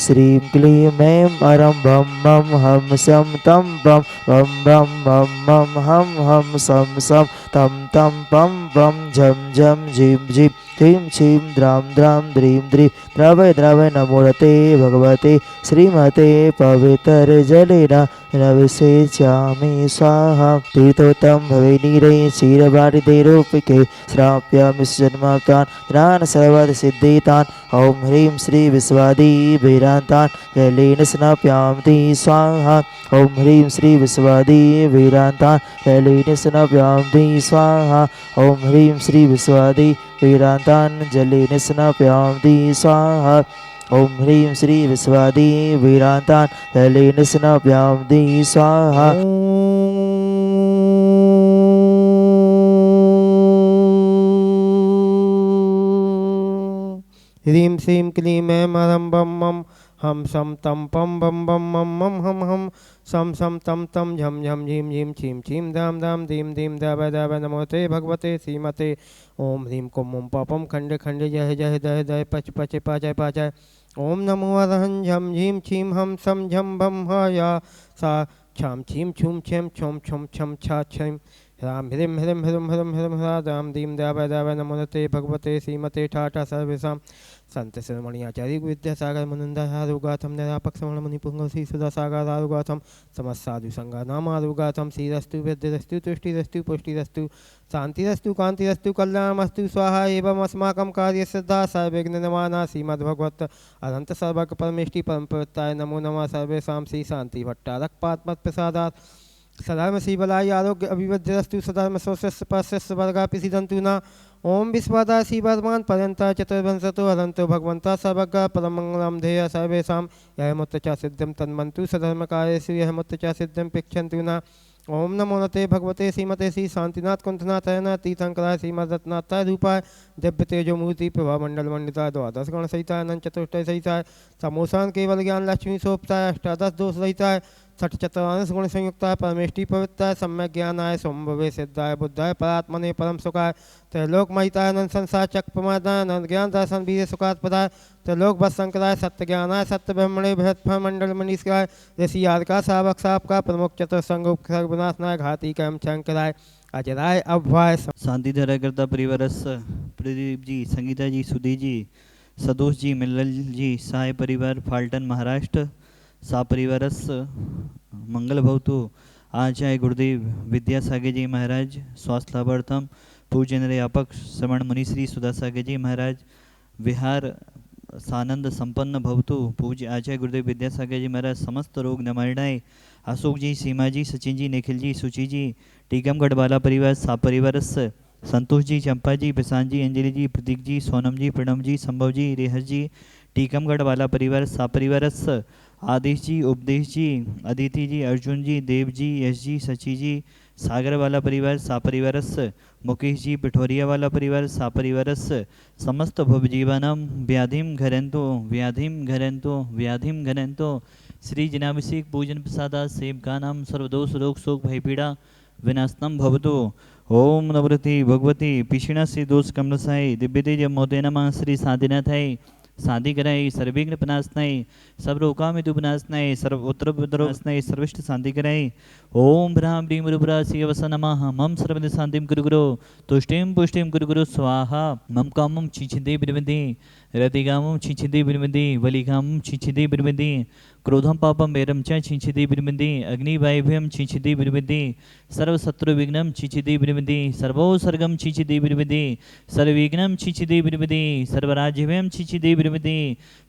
श्रीं क्लीं ऐं अरं बं मं हम सं तं बं बं मं मं हम सं सं तं पं पं झं झं झीं झीं ह्रीं क्षीं द्रां द्रां द्रीं द्रीं द्रवय द्रवय नमोते भगवते श्रीमते पवित्रजलेन नविसेच्यामि स्वाहा। तीर्थोत्तम भवे नीरे क्षीरभारतीरूपिके श्राप्यामि जन्मातान् ज्ञान सर्वद सिद्धितान्। ओम ह्रीं श्री विश्वादी वीरांतान् जलेन स्नाप्यामि स्वाहा। ओम ह्रीं श्री विश्वादी वीरांतान् जलेन स्नाप्यामि स्वाहा। ओम ह्रीं श्री विश्वादी वीरांतान् जलेन स्नाप्यामि स्वाहा। ओम ह्रीं श्री विश्वादी वीरांतान् जलेन स्नाप्यामि स्वाहा। ह्रीं श्रीं क्लीं ऐं अरं बं मं हम सं तं पं बं बं मं मं हम सं सं तं तं झं झं झीं झीं छीं छीं द्रां द्रां दीं दीं द्रवय द्रवय नमोते भगवते श्रीमते। ओम ह्रीं कुं मुं पपं खण्डे खण्डे जय जय दय दय पच पच पाचय पाचय। ओम नमो अरहं झं झीं छीं हम सं झं भं ह या सा छां छीं छूं छें छौं छुं छं छा छीं ह्रां ह्रीं ह्रीं ह्रीं ह्रीं ह्रीं ह्रा द्रां दीं द्रवय द्रवय नमोते भगवते श्रीमते ठाठा सर्वेषां संत शिरोमणि आचार्य विद्यासागर मुनिंदर आरुगाथम निरापक श्रवण मुनिपुंग श्री सुधासागर आरुगाथम समस्त साधु संगा नाम आरुगाथम श्रीरस्तु विद्यरस्तु तुष्टिरस्तु पुष्टिरस्तु शांतिरस्तु कांतिरस्तु कल्याणमस्तु स्वाहा एवं अस्माकं कार्य सिद्धा सर्वविघ्न निवारणा श्रीमद्भगवत अनंत सर्वक परमेष्टि परम प्रवृत्ताय नमो नमः। सर्वेषां श्री शांति भट्टारक पात्मत प्रसादात् सधर्म श्रीबलाय आरोग्य अभिवृद्धिरस्तु सधर्म सोस्य पश्यस्य वर्गापि सिद्धन्तु न। ओम विश्वादा श्री वर्धमान पर्यंता चतुर्भंसतो हरंतो भगवंता सर्वज्ञ परमंगलम ध्येय सर्वेषां यह मुत्तचा सिद्धं तन्मन्तु सधर्म कार्येषु यह मुत्तचा सिद्धं पिक्षन्तु न। ओम नमो नते भगवते श्रीमते श्री शांतिनाथ कुंठनाथ न तीर्थंकराय श्रीमदत्नाथाय रूपाय दिव्य तेजो मूर्ति प्रभा मंडल मंडिताय द्वादश गण सहिताय अनंत चतुष्टय सहिताय समोसान केवल ज्ञान लक्ष्मी सोपताय अष्टादश दोष रहिताय छठ चतुर्दश गुण संयुक्ताय परमेष्टि पवित्राय सम्यक ज्ञानाय संभवे सिद्धाय बुद्धाय परात्मने परम सुखाय त्रैलोक महिताय अनंत संसार चक प्रमादाय अनंत ज्ञान दर्शन वीर सुखात्पदाय त्रैलोक बस संकराय सत्य ज्ञानाय सत्य ब्रह्मणे बृहत् मंडल मनीषकाय ऋषि याद का सावक साप का प्रमुख चतुर्संग सर्वनाशनाय घाती कम शंकराय अजराय अभवाय। शांति धारा करता परिवारस प्रदीप जी, संगीता जी, सुधी जी, सदोष जी, मिल्लल जी, साय परिवार फाल्टन महाराष्ट्र सा परिवारस मंगल भवतु। आचार्य गुरुदेव विद्यासागर जी महाराज स्वास्थ्य लाभार्थम पूज्य निर्यापक श्रवण मुनि श्री सुधासागर जी महाराज विहार सानंद संपन्न भवतु। पूज्य आचार्य गुरुदेव विद्यासागर जी महाराज समस्त रोग निवारणाय अशोक जी, सीमा जी, सचिन जी, निखिल जी, सुची जी, टीकमगढ़ वाला परिवार सा परिवारस संतोष जी, चंपा जी, प्रशांत जी, अंजलि जी, प्रतीक जी, सोनम जी, प्रणव जी, संभव जी, रेहस जी, टीकमगढ़ वाला परिवार सा परिवारस आदेश जी, उपदेश जी, अदिति जी, अर्जुन जी, देव जी, यश जी, सची जी, सागर वाला परिवार सा परिवारस मुकेश जी, पिठोरिया वाला परिवार सा परिवारस समस्त भवजीवनम व्याधिम घरंतो व्याधिम घरंतो व्याधिम घरंतो श्री जनाभिषेक पूजन प्रसादा सेवकानाम सर्वदोष रोग शोक भयपीड़ा विनाशनम भवतु। ओम नवरति भगवती पिशिणा से दोष कमलसाई दिव्य तेज मोदे नमः श्री साधिनाथाय शांति कराई सर्विघ्न पनाशनाय सर्वरोकामित उपनाशनाय सर्व उत्तर विद्रोशनाय सर्विष्ट शांति कराई। ओम भ्राम ह्रीं रुद्रा शिवस नमः मम सर्वद शांतिम कुरु गुरु तुष्टिम पुष्टिम कुरु गुरु स्वाहा। मम कामम छिछिदे बिरमदे रतिगामम छिछिदे बिरमदे वलिगामम छिछिदे बिरमदे क्रोधम पापम वैरम च छिछिदे बिरमदे अग्निवायभ्यम छिछिदे बिरमदे सर्वशत्रु विघ्नम छिछिदे बिरमदे सर्वोसर्गम छिछिदे बिरमदे सर्वविघ्नम छिछिदे बिरमदे सर्वराज्यभ्यम छिछिदे बिरमदे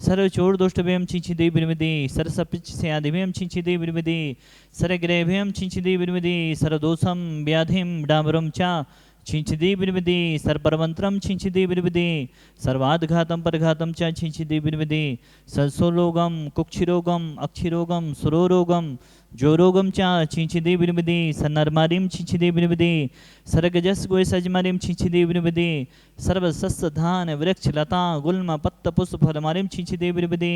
सर्वचोर दुष्टभ्यम छिछिदे बिरमदे सर्वसपिच स्यादिभ्यम छिछिदे बिरमदे सर्वग्रहभ्यम छिछिदे बिरमदे सर्वदोषम व्याधिम डामरम च छिंचिदे बिरमदे सर्वपरमंत्रम छिंचिदे बिरमदे सर्वादघातम परघातम च छिंचिदे बिरमदे सरसोरोगम कुक्षिरोगम अक्षिरोगम सुरोरोगम जोरोगम च छिंचिदे बिरमदे सन्नरमारिम छिंचिदे बिरमदे सरगजस गोय सजमारिम छिंचिदे बिरमदे सर्वसस्य धान वृक्ष लता गुल्म पत्त पुष्प फलमारिम छिंचिदे बिरमदे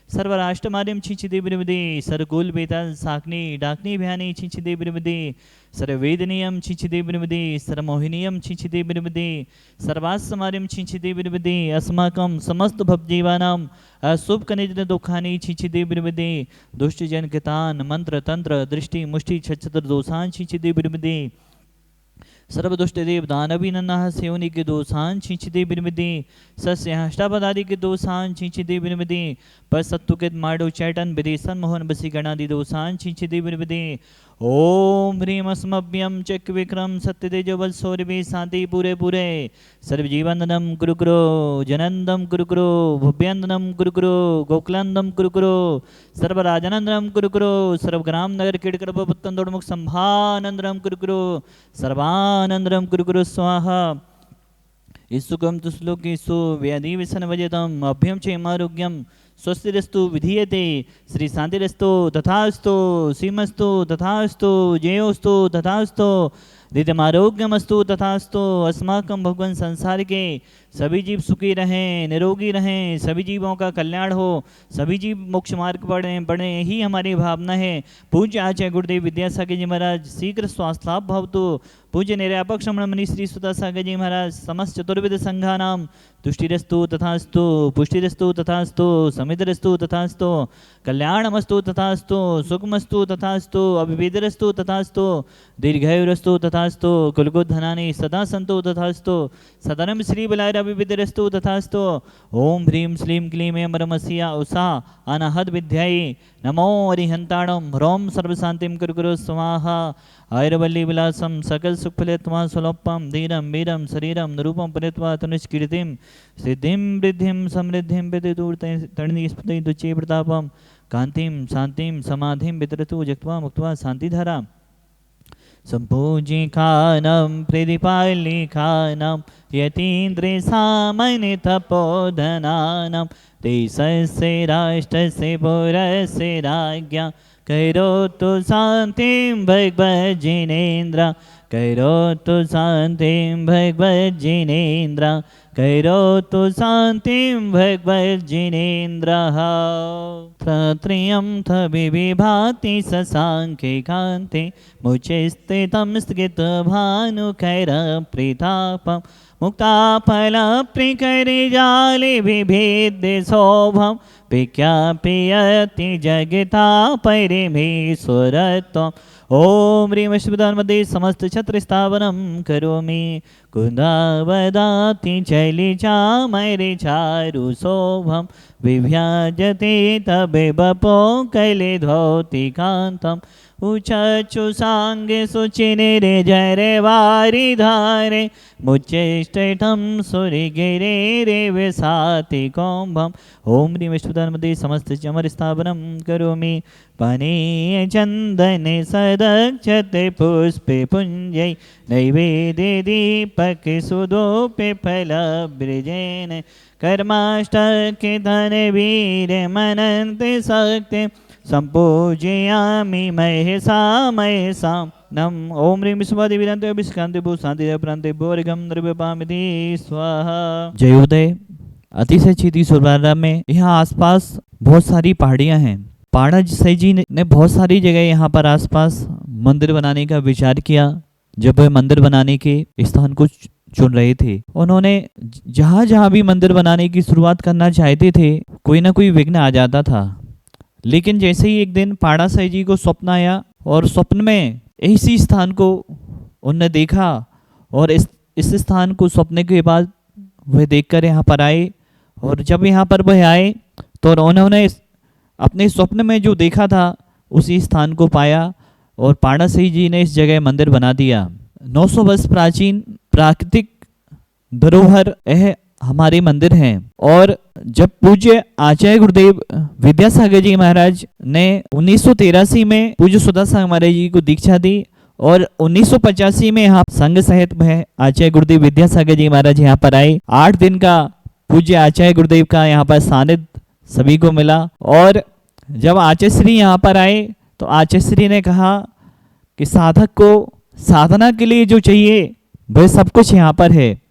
सर्वराष्ट्रमारिम छिंचिदे बिरमदे सरगोल बेताल साकनी डाकनी भयानी छिंचिदे बिरमदे सर्ववेदनीयम छिंचिदे बिरमदे सर्वमोहिनीयम छिंचिदे बिरमदे सर्वास्मारिम छिंचिदे बिरमदे अस्माकं समस्त भवजीवानां अशुभ कनिज दुखानी छिछिदे बिरबदे दुष्ट जन कितान मंत्र तंत्र दृष्टि मुष्टि छत्र दोषान छिछिदे बिरबदे सर्वदुष्ट देव दानवी नन्ना सेवनी के दोषान छिछिदे बिरबदे सस्य अष्टापदादि के दोषान छिछिदे बिरबदे पर सत्तु के माडो चैटन विदेशन मोहन बसी गणादि दोषान छिछिदे बिरबदे ओम ह्रीम अस्मभ्यम चक विक्रम सत्य तेजो बल सौरभि शांति पूरे पूरे सर्वजीवनदम कुरु कुरु जनंदम कुरु कुरु भुव्यंदनम कुरु कुरु गोकुलंदम कुरु कुरु सर्वराजनंदनम कुरु कुरु सर्वग्राम नगर कीटकर पुत्तंदोड़मुख संभानंदनम कुरु कुरु सर्वानंदनम कुरु कुरु स्वाहा ईसुकम तुश्लोकेशु व्याधि विसन वजतम अभ्यम चेमारोग्यम स्वस्तिरस्तु विधीयते श्री शांतिरस्तु तथास्तु सीमस्तु तथास्तु जयोस्तु तथास्तु दिव्यमारोग्यमस्तु तथास्तु अस्माकं भगवान संसार के सभी जीव सुखी रहें निरोगी रहें सभी जीवों का कल्याण हो सभी जीव मोक्ष मार्ग बढ़े ही हमारी भावना है। पूज्य आचार्य गुरुदेव विद्यासागर जी महाराज शीघ्र स्वास्थ्य लाभ भवतु। पूज्य निर्यापक श्रमण मुनि श्री सुता सागर जी महाराज समस्त चतुर्विध संघानाम तुष्टिरस्तु तथास्तु पुष्टिरस्तु तथास्तु समितिरस्तु तथास्तु कल्याणमस्तु तथास्तु सुखमस्तु तथास्तु अभिवेदरस्तु तथास्तु दीर्घायुरस्तु तथास्तु कुलगोधनानि सदा सन्तु तथास्तु सदनम श्री बलाय अभिवेदरस्तु तथास्तु ओम ह्रीं श्लीं क्लीं ऐं परमस्या उषा अनाहत विद्यायै नमो अरिहंताणं ह्रौं सर्वशान्तिं कुरु कुरु स्वाहा आयुर्वल्ली विलासम सकल सुखफलत्वा स्वलोपम धीरम वीरम शरीरम निरूपम परित्वा तनुष्कीर्तिम सिद्धिं वृद्धिं समृद्धिं विदुर्तरणि स्फुटि दुचे प्रतापम कांतिं शांतिं समाधिं वितरतु जक्त्वा मुक्त्वा शांतिधारा संपूजिखानं प्रदीपालिखानं यतीन्द्रे सामान्य तपोधनानं देशस्य राष्ट्रस्य पौरस्य राज्ञा करोतु शान्तिं भगवज्जिनेन्द्र करोतु शान्तिं भगवज्जिनेन्द्र करोतु शान्तिं भगवज्जिनेन्द्रः त्रयं विभाति शशाङ्के कान्ते मुचे स्थितं स्थितभानुकैरप्रतापं मुक्ताफलप्रिकरिजाले विभेद्य शोभं विज्ञापयति जगता परिमेश्वरत्वम् ओम ह्रीं विष्णुपदान्मध्ये समस्त छत्र स्थापनं करोमि कुन्दावदाति चलिचामरे चारु शोभं विभ्याजते तबे बपो कैले धौति कान्तम् उचचु सांगे सुचिनिरे जरे वारि धारे मुच्चेष्टं सुरिगिरे रे विसाति कौम्भम् ओम ह्रीं विष्णुपदान्मध्ये समस्त चमर स्थापनं करोमि पानीय चंदने सदक्षते पुष्पे पुंजै नैवेद्य दीपक सुदोपे फलब्रजेन कर्माष्टके धन वीर मनन्ते शक्ति संपूजयामि महेशा नम ओम ह्रीं विश्ववादी वीरांते विष्कांते भू शांति प्रांते बोरगम द्रव्यपामिति स्वाहा। जयोदय अतिशय चीती सुरबारा में यहाँ आसपास बहुत सारी पहाड़ियाँ हैं। पाड़ा सही जी ने बहुत सारी जगह यहाँ पर आसपास मंदिर बनाने का विचार किया। जब वह मंदिर बनाने के स्थान को चुन रहे थे, उन्होंने जहाँ जहाँ भी मंदिर बनाने की शुरुआत करना चाहते थे, कोई ना कोई विघ्न आ जाता था। लेकिन जैसे ही एक दिन पाड़ा साई जी को स्वप्न आया और स्वप्न में इसी स्थान को उनने देखा और इस स्थान को स्वप्न के बाद वह देखकर यहाँ पर आए। और जब यहाँ पर वह आए तो उन्होंने अपने स्वप्न में जो देखा था उसी स्थान को पाया और पाड़ा साई जी ने इस जगह मंदिर बना दिया। 900 वर्ष प्राचीन प्राकृतिक धरोहर यह हमारे मंदिर हैं। और जब पूज्य आचार्य गुरुदेव विद्यासागर जी महाराज ने 1983 में पूज्य सुधा सागर महाराज जी को दीक्षा दी और 1985 में यहाँ संघ सहित में आचार्य गुरुदेव विद्यासागर जी महाराज यहाँ पर आए। 8 दिन का पूज्य आचार्य गुरुदेव का यहाँ पर सानिध्य सभी को मिला। और जब आचार्य श्री यहाँ पर आए तो आचार्य श्री ने कहा कि साधक को साधना के लिए जो चाहिए वह सब कुछ यहाँ पर है।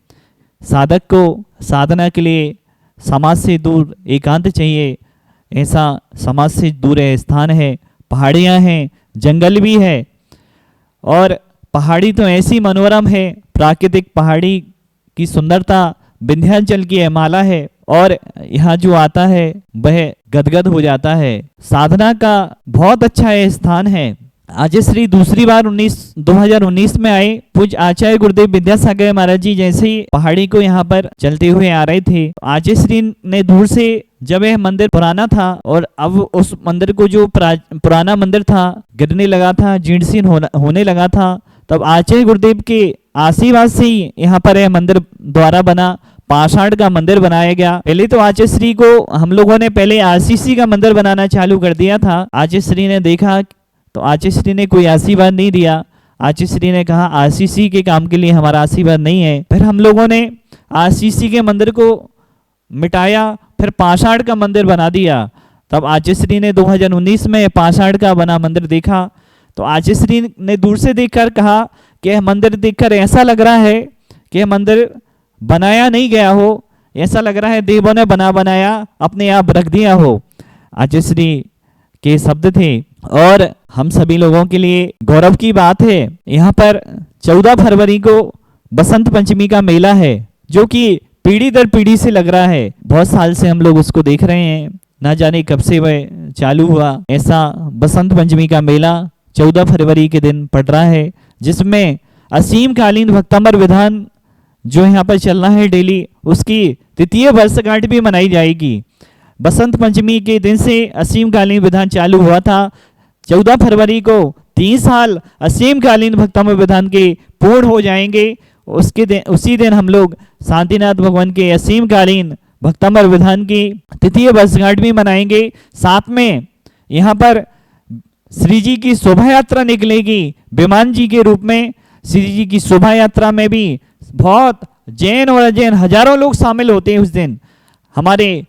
साधक को साधना के लिए समाज से दूर एकांत चाहिए, ऐसा समाज से दूर स्थान है। पहाड़ियाँ हैं, जंगल भी है और पहाड़ी तो ऐसी मनोरम है, प्राकृतिक पहाड़ी की सुंदरता विंध्याचल की माला है और यहाँ जो आता है वह गदगद हो जाता है। साधना का बहुत अच्छा ये स्थान है। आज श्री दूसरी बार 2019 में आए पूज्य आचार्य गुरुदेव विद्यासागर महाराज जी जैसे ही पहाड़ी को यहाँ पर चलते हुए आ रहे थे। आचार्य श्री ने दूर से, जब यह मंदिर पुराना था और अब उस मंदिर को जो पुराना मंदिर था गिरने लगा था, जीर्ण होने लगा था, तब आचार्य गुरुदेव के आशीर्वाद से ही यहाँ पर यह मंदिर द्वारा बना, पाषाण का मंदिर बनाया गया। पहले तो आचार्य श्री को हम लोगों ने पहले आरसीसी का मंदिर बनाना चालू कर दिया था। आचार्य श्री ने देखा तो आचार्य श्री ने कोई आशीर्वाद नहीं दिया। आचार्य श्री ने कहा आरसीसी के काम के लिए हमारा आशीर्वाद नहीं है। फिर हम लोगों ने आरसीसी के मंदिर को मिटाया, फिर पाषाण का मंदिर बना दिया। तब आचार्य श्री ने 2019 में पाषाण का बना मंदिर देखा तो आचार्य श्री ने दूर से देखकर कहा कि यह मंदिर देखकर ऐसा लग रहा है कि यह मंदिर बनाया नहीं गया हो, ऐसा लग रहा है देवों ने बनाया अपने आप रख दिया हो। आचार्य श्री के शब्द थे और हम सभी लोगों के लिए गौरव की बात है। यहाँ पर 14 फरवरी को बसंत पंचमी का मेला है जो कि पीढ़ी दर पीढ़ी से लग रहा है। बहुत साल से हम लोग उसको देख रहे हैं, ना जाने कब से वह चालू हुआ। ऐसा बसंत पंचमी का मेला 14 फरवरी के दिन पड़ रहा है, जिसमें असीम कालीन भक्तामर विधान जो यहाँ पर चल रहा है डेली, उसकी 3य वर्षगांठ भी मनाई जाएगी। बसंत पंचमी के दिन से असीम कालीन विधान चालू हुआ था। 14 फरवरी को 3 साल असीम कालीन भक्तामर विधान के पूर्ण हो जाएंगे। उसी दिन हम लोग शांतिनाथ भगवान के असीम कालीन भक्तामर विधान की 3य वर्षगांठ भी मनाएंगे। साथ में यहाँ पर श्री जी की शोभा यात्रा निकलेगी विमान जी के रूप में। श्री जी की शोभा यात्रा में भी बहुत जैन और अजैन हजारों लोग शामिल होते हैं उस दिन। हमारे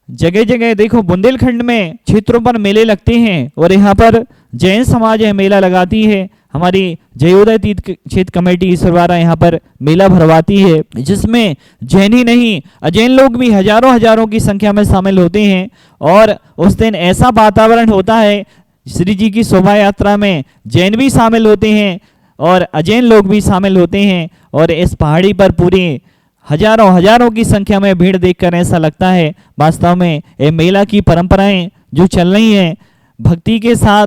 जगह जगह देखो बुंदेलखंड में क्षेत्रों पर मेले लगते हैं और यहाँ पर जैन समाज है मेला लगाती है। हमारी जयोदय तीर्थ क्षेत्र कमेटी ईश्वरवारा यहाँ पर मेला भरवाती है, जिसमें जैन ही नहीं अजैन लोग भी हजारों की संख्या में शामिल होते हैं। और उस दिन ऐसा वातावरण होता है, श्री जी की शोभा यात्रा में जैन भी शामिल होते हैं और अजैन लोग भी शामिल होते हैं। और इस पहाड़ी पर पूरी हजारों की संख्या में भीड़ देखकर ऐसा लगता है वास्तव में ये मेला की परंपराएं जो चल रही हैं भक्ति के साथ।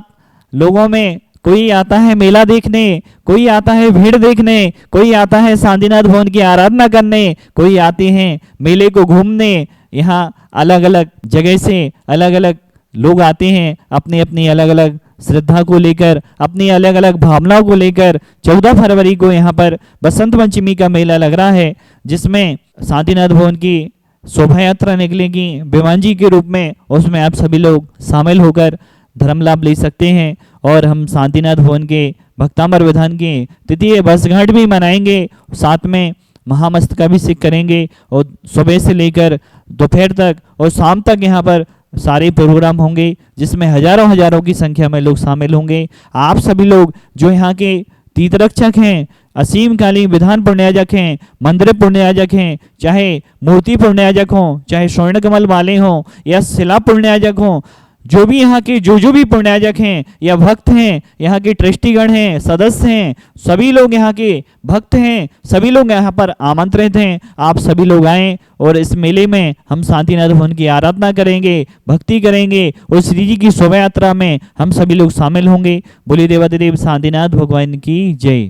लोगों में कोई आता है मेला देखने, कोई आता है भीड़ देखने, कोई आता है शांतिनाथ भगवान की आराधना करने, कोई आते हैं मेले को घूमने। यहाँ अलग अलग जगह से अलग अलग लोग आते हैं अपनी अलग अलग श्रद्धा को लेकर, अपनी अलग अलग भावनाओं को लेकर। 14 फरवरी को यहाँ पर बसंत पंचमी का मेला लग रहा है, जिसमें शांतिनाथ भवन की शोभा यात्रा निकलेगी विमान जी के रूप में। उसमें आप सभी लोग शामिल होकर धर्म लाभ ले सकते हैं। और हम शांतिनाथ भवन के भक्तामर विधान की 3य वर्षगांठ भी मनाएंगे, साथ में महामस्तकाभिषेक करेंगे और सुबह से लेकर दोपहर तक और शाम तक यहाँ पर सारे प्रोग्राम होंगे, जिसमें हजारों की संख्या में लोग शामिल होंगे। आप सभी लोग जो यहाँ के तीर्थरक्षक हैं, असीम कालीन विधान पुण्याजक हैं, मंदिर पुण्याजक हैं, चाहे मूर्ति पुण्याजक हों, चाहे स्वर्ण कमल वाले हों या शिला पुण्याजक हों, जो भी यहाँ के जो भी पुण्याजक हैं या भक्त हैं, यहाँ के ट्रस्टीगण हैं, सदस्य हैं, सभी लोग यहाँ के भक्त हैं, सभी लोग यहाँ पर आमंत्रित हैं। आप सभी लोग आएं और इस मेले में हम शांतिनाथ भवन की आराधना करेंगे, भक्ति करेंगे और श्री जी की शोभा यात्रा में हम सभी लोग शामिल होंगे। बोलिए देवाधिदेव शांतिनाथ भगवान की जय।